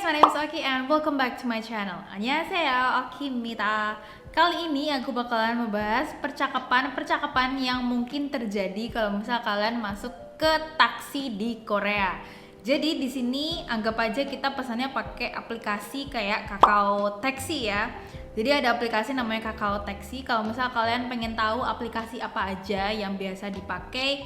guys, my name is Oki and welcome back to my channel. Annyeonghaseyo, Oki입니다. Kali ini aku bakalan membahas percakapan yang mungkin terjadi kalau misal kalian masuk ke taksi di Korea. Jadi di sini anggap aja kita pesannya pakai aplikasi kayak Kakao Taxi ya. Jadi ada aplikasi namanya Kakao Taxi. Kalau misal kalian pengen tahu aplikasi apa aja yang biasa dipakai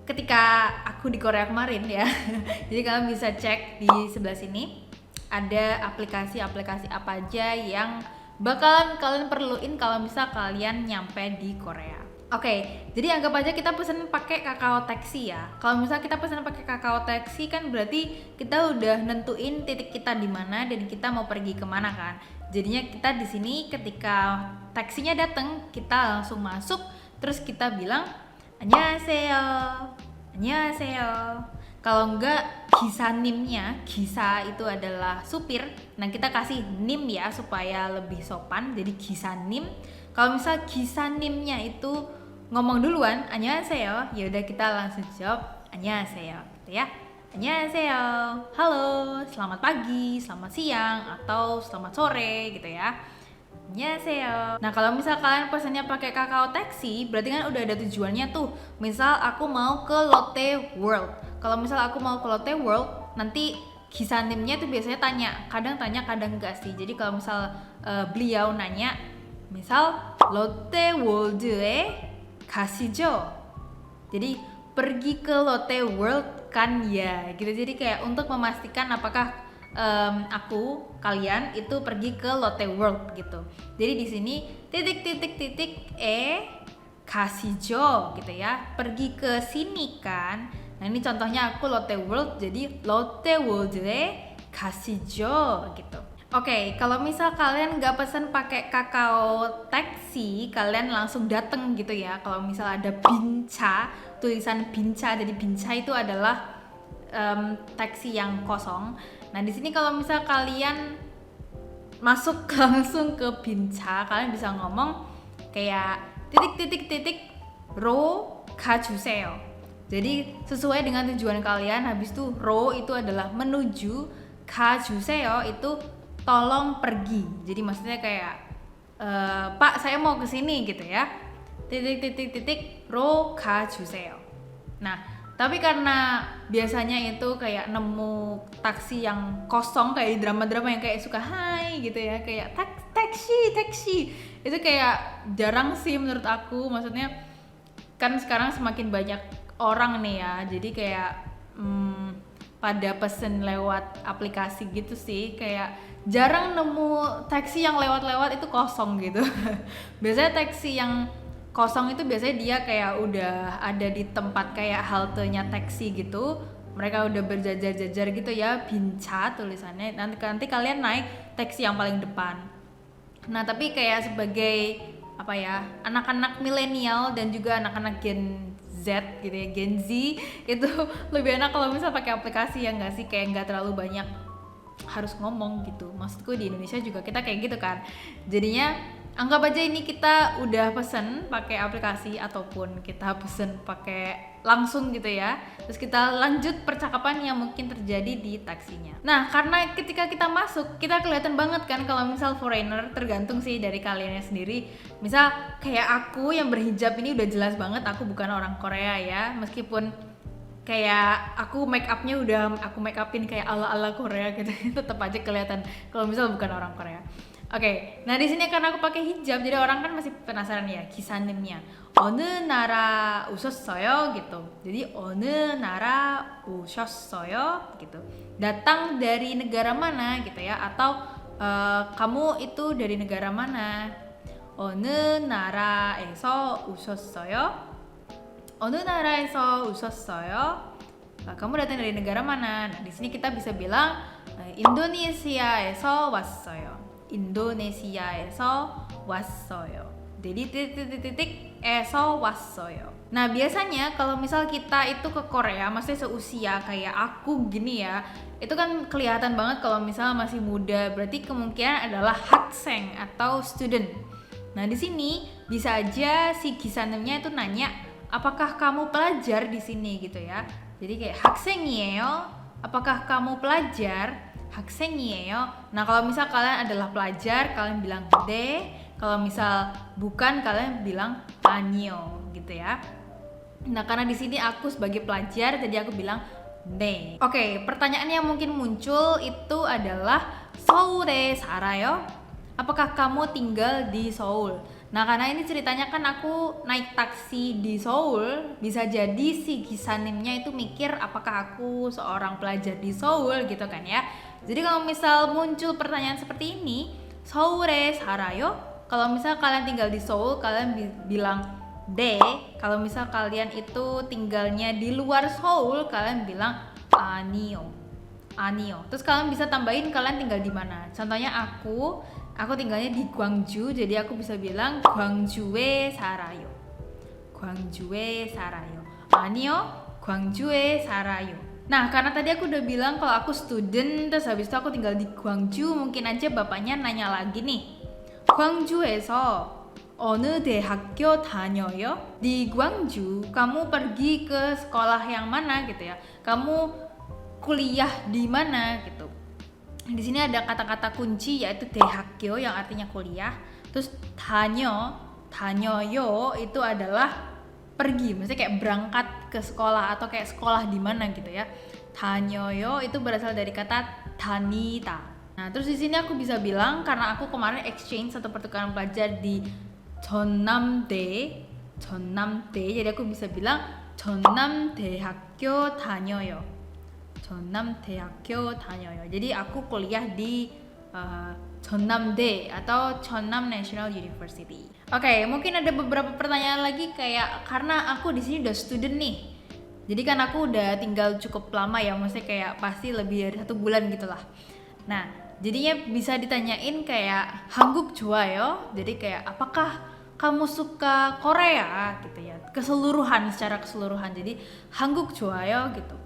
ketika aku di Korea kemarin ya. Jadi kalian bisa cek di sebelah sini. Ada aplikasi-aplikasi apa aja yang bakalan kalian perluin kalau misal kalian nyampe di Korea. Oke, jadi anggap aja kita pesen pakai Kakao Taxi ya. Kalau misal kita pesen pakai Kakao Taxi kan berarti kita udah nentuin titik kita di mana dan kita mau pergi kemana kan. Jadinya kita di sini ketika taksinya datang kita langsung masuk terus kita bilang Annyeonghaseyo, Annyeonghaseyo. Kalau enggak gisanimnya, gisa itu adalah supir. Nah kita kasih nim ya supaya lebih sopan. Jadi gisanim. Kalau misal gisanimnya itu ngomong duluan Annyeonghaseyo, ya udah kita langsung jawab Annyeonghaseyo, gitu ya. Annyeonghaseyo, halo, selamat pagi, selamat siang, atau selamat sore gitu ya. Annyeonghaseyo. Nah kalau misal kalian pesannya pakai Kakao Taxi, berarti kan udah ada tujuannya tuh. Misal aku mau ke Lotte World. Kalau misal aku mau ke Lotte World, nanti gisanimnya tuh biasanya kadang enggak sih. Jadi kalau misal beliau nanya, misal Lotte World에 가시죠. Jadi pergi ke Lotte World kan ya, gitu. Jadi kayak untuk memastikan apakah kalian itu pergi ke Lotte World gitu. Jadi di sini 가시죠 gitu ya. Pergi ke sini kan. Nah ini contohnya aku Lotte World, jadi Lotte World에 가시죠 gitu. Oke, kalau misal kalian nggak pesen pakai Kakao Taxi, kalian langsung dateng gitu ya. Kalau misal ada bincha, tulisan bincha, jadi bincha itu adalah taksi yang kosong. Nah di sini kalau misal kalian masuk langsung ke bincha, kalian bisa ngomong kayak 로 가주세요. Jadi sesuai dengan tujuan kalian. Habis itu 로 itu adalah menuju, 가주세요 itu tolong pergi. Jadi maksudnya kayak Pak saya mau ke sini gitu ya. 로 가주세요. Nah tapi karena biasanya itu kayak nemu taksi yang kosong kayak di drama-drama yang kayak suka hai gitu ya, kayak taksi itu kayak jarang sih menurut aku. Maksudnya kan sekarang semakin banyak orang nih ya, jadi kayak pada pesen lewat aplikasi gitu sih, kayak jarang nemu taksi yang lewat-lewat itu kosong gitu. Biasanya taksi yang kosong itu biasanya dia kayak udah ada di tempat kayak haltenya taksi gitu, mereka udah berjajar-jajar gitu ya, bincha tulisannya. Nanti kalian naik taksi yang paling depan. Nah tapi kayak sebagai apa ya, anak-anak milenial dan juga anak-anak Gen Z gitu ya, Gen Z itu lebih enak kalau misal pakai aplikasi ya nggak sih, kayak nggak terlalu banyak harus ngomong gitu. Maksudku di Indonesia juga kita kayak gitu kan, jadinya anggap aja ini kita udah pesen pakai aplikasi ataupun kita pesen pakai langsung gitu ya. Terus kita lanjut percakapan yang mungkin terjadi di taksinya. Nah, karena ketika kita masuk, kita kelihatan banget kan kalau misal foreigner, tergantung sih dari kaliannya sendiri. Misal kayak aku yang berhijab ini udah jelas banget aku bukan orang Korea ya. Meskipun kayak aku make upnya udah aku make upin kayak ala-ala Korea gitu, tetap aja kelihatan kalau misal bukan orang Korea. Oke, nah di sini karena aku pakai hijab, jadi orang kan masih penasaran ya gisanimnya. 어느 나라 오셨어요? gitu. Jadi 어느 나라 오셨어요? gitu. Datang dari negara mana gitu ya? Atau kamu itu dari negara mana? 어느 나라에서 오셨어요? 어느 나라에서 오셨어요? Kamu datang dari negara mana? Nah, di sini kita bisa bilang 인도네시아에서 왔어요. 인도네시아에서 왔어요. Jadi 에서 왔어요. Nah biasanya kalau misal kita itu ke Korea, maksudnya seusia kayak aku gini ya, itu kan kelihatan banget kalau misal masih muda, berarti kemungkinan adalah 학생 atau student. Nah di sini bisa aja si gisanimnya itu nanya, apakah kamu pelajar di sini gitu ya. Jadi kayak 학생이에요, apakah kamu pelajar? 학생이에요. Nah, kalau misal kalian adalah pelajar, kalian bilang 네. Kalau misal bukan, kalian bilang 아니요, gitu ya. Nah, karena di sini aku sebagai pelajar, jadi aku bilang 네. Oke, pertanyaan yang mungkin muncul itu adalah 서울에 살아요? Apakah kamu tinggal di Seoul? Nah, karena ini ceritanya kan aku naik taksi di Seoul, bisa jadi si gisanimnya itu mikir apakah aku seorang pelajar di Seoul gitu kan ya. Jadi kalau misal muncul pertanyaan seperti ini, 서울에 살아요? Kalau misal kalian tinggal di Seoul, kalian bilang 네. Kalau misal kalian itu tinggalnya di luar Seoul, kalian bilang 아니요. 아니요. Terus kalian bisa tambahin kalian tinggal di mana. Contohnya aku tinggalnya di Gwangju, jadi aku bisa bilang 광주에 살아요. 광주에 살아요. 아니요, 광주에 살아요. Nah, karena tadi aku udah bilang kalau aku student, terus habis itu aku tinggal di Gwangju, mungkin aja bapaknya nanya lagi nih. 광주에서 어느 대학교 다녀요? Di Gwangju, kamu pergi ke sekolah yang mana gitu ya? Kamu kuliah di mana gitu? Di sini ada kata-kata kunci yaitu 대학교 yang artinya kuliah. Terus 다녀요 itu adalah pergi, maksudnya kayak berangkat ke sekolah atau kayak sekolah di mana gitu ya. 다녀요 itu berasal dari kata 다니다. Nah, terus di sini aku bisa bilang karena aku kemarin exchange atau pertukaran pelajar di 전남대, jadi aku bisa bilang 전남대학교 다녀요. 전남대학교 다녀요. Jadi aku kuliah di 전남대 atau Cheonnam National University. Oke, mungkin ada beberapa pertanyaan lagi kayak karena aku di sini udah student nih. Jadi kan aku udah tinggal cukup lama ya, maksudnya kayak pasti lebih dari 1 bulan gitulah. Nah, jadinya bisa ditanyain kayak 한국 좋아요? Jadi kayak apakah kamu suka Korea gitu ya? Secara keseluruhan. Jadi 한국 좋아요 gitu.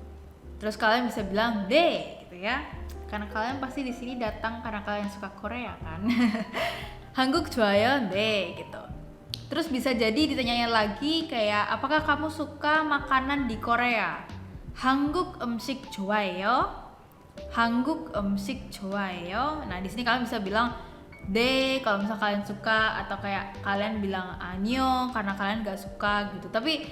Terus kalian bisa bilang 네 gitu ya. Karena kalian pasti di sini datang karena kalian suka Korea kan. 한국 좋아요? 네 gitu. Terus bisa jadi ditanyain lagi kayak apakah kamu suka makanan di Korea? 한국 음식 좋아해요? 한국 음식 좋아해요? Nah, di sini kalian bisa bilang 네 kalau misal kalian suka, atau kayak kalian bilang 아니요 karena kalian gak suka gitu. Tapi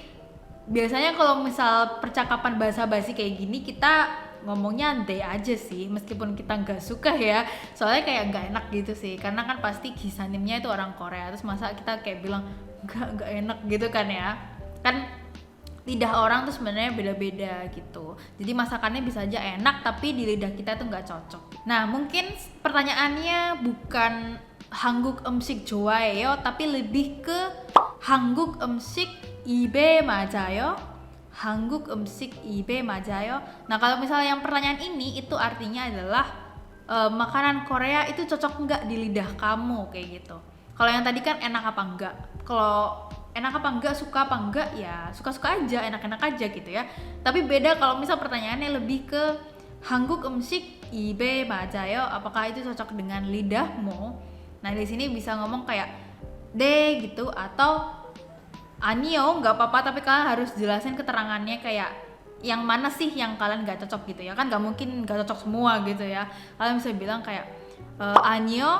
biasanya kalau misal percakapan basa-basi kayak gini kita ngomongnya 네 aja sih, meskipun kita nggak suka ya, soalnya kayak nggak enak gitu sih, karena kan pasti gisanimnya itu orang Korea, terus masa kita kayak bilang nggak enak gitu kan ya, kan lidah orang tuh sebenarnya beda-beda gitu, jadi masakannya bisa aja enak tapi di lidah kita tuh nggak cocok. Nah, mungkin pertanyaannya bukan 한국 음식 좋아해요, tapi lebih ke 한국 음식 입에 맞아요? 한국 음식 입에 맞아요? Nah, kalau misalnya yang pertanyaan ini itu artinya adalah makanan Korea itu cocok nggak di lidah kamu kayak gitu. Kalau yang tadi kan enak apa enggak? Kalau enak apa enggak, suka apa enggak, ya suka-suka aja, enak-enak aja gitu ya. Tapi beda kalau misal pertanyaannya lebih ke 한국 음식 입에 맞아요? Apakah itu cocok dengan lidahmu? Nah, di sini bisa ngomong kayak 네 gitu, atau 아니요 nggak apa-apa, tapi kalian harus jelasin keterangannya kayak yang mana sih yang kalian nggak cocok gitu ya, kan nggak mungkin nggak cocok semua gitu ya. Kalian bisa bilang kayak 아니요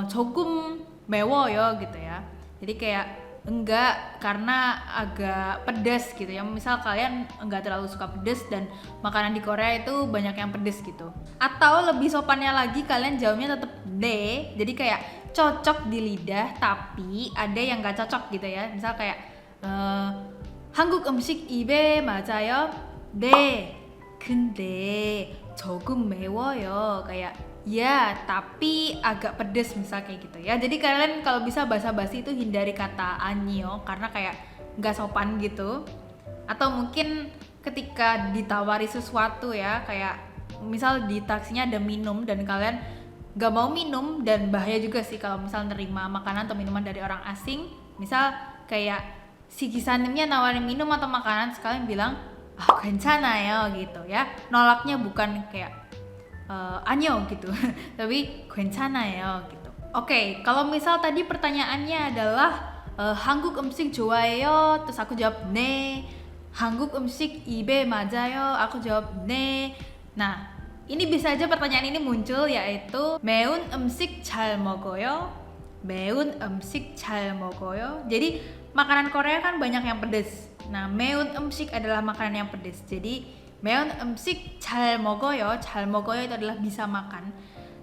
조금 매워요 gitu ya, jadi kayak enggak karena agak pedas gitu ya. Misal kalian enggak terlalu suka pedas dan makanan di Korea itu banyak yang pedas gitu. Atau lebih sopannya lagi kalian jawabnya tetap 네, jadi kayak cocok di lidah tapi ada yang enggak cocok gitu ya. Misal kayak 한국 음식 입에 맞아요? 네, 근데 조금 매워요. Kayak ya, tapi agak pedes misal kayak gitu ya. Jadi kalian kalau bisa basa-basi itu hindari kata anyo karena kayak nggak sopan gitu. Atau mungkin ketika ditawari sesuatu ya, kayak misal di taksinya ada minum dan kalian nggak mau minum, dan bahaya juga sih kalau misal nerima makanan atau minuman dari orang asing. Misal kayak si gisanimnya nawarin minum atau makanan, sekalian bilang 괜찮아요 gitu ya. Nolaknya bukan kayak 아니요 gitu tapi 괜찮아요 gitu. Oke, kalau misal tadi pertanyaannya adalah 한국 음식 좋아해요, terus aku jawab 네. 한국 음식 입에 맞아요, aku jawab 네. Nah, Ini bisa aja pertanyaan ini muncul, yaitu 매운 음식 잘 먹어요? 매운 음식 잘 먹어요? Jadi makanan Korea kan banyak yang pedes. Nah, 매운 음식 adalah makanan yang pedes. Jadi 매운 음식 잘 먹어요? 잘 먹어요 itu adalah bisa makan.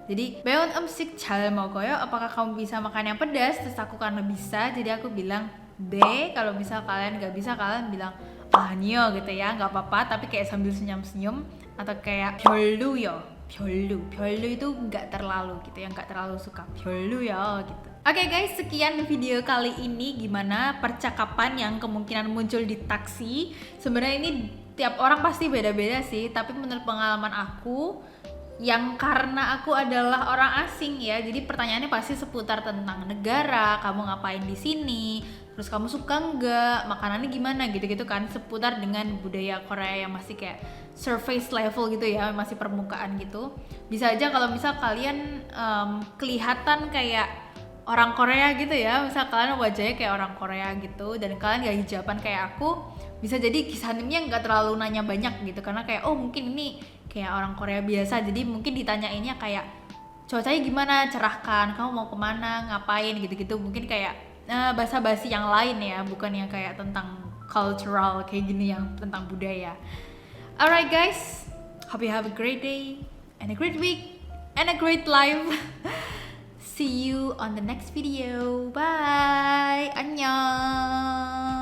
Jadi 매운 음식 잘 먹어요? Apakah kamu bisa makan yang pedas? Terus aku karena bisa, jadi aku bilang 네. Kalau misal kalian nggak bisa, kalian bilang a니요 gitu ya, nggak apa-apa, tapi kayak sambil senyum-senyum, atau kayak 별로요. 별로 itu nggak terlalu gitu ya, nggak terlalu suka. 별로요 gitu. Oke guys, sekian video kali ini. Gimana percakapan yang kemungkinan muncul di taksi? Sebenarnya ini tiap orang pasti beda-beda sih, tapi menurut pengalaman aku, yang karena aku adalah orang asing ya, jadi pertanyaannya pasti seputar tentang negara, kamu ngapain di sini, terus kamu suka nggak, makanannya gimana gitu-gitu kan, seputar dengan budaya Korea yang masih kayak surface level gitu ya, masih permukaan gitu. Bisa aja kalau misal kalian kelihatan kayak orang Korea gitu ya, misal kalian wajahnya kayak orang Korea gitu dan kalian gak hijaban kayak aku, bisa jadi Kisanimnya nggak terlalu nanya banyak gitu, karena kayak oh mungkin ini kayak orang Korea biasa, jadi mungkin ditanyainnya kayak cuacanya gimana, cerahkan, kamu mau kemana, ngapain gitu-gitu, mungkin kayak basa-basi yang lain ya, bukan yang kayak tentang cultural kayak gini yang tentang budaya. Alright guys, hope you have a great day and a great week and a great life. See you on the next video. Bye. Annyeong.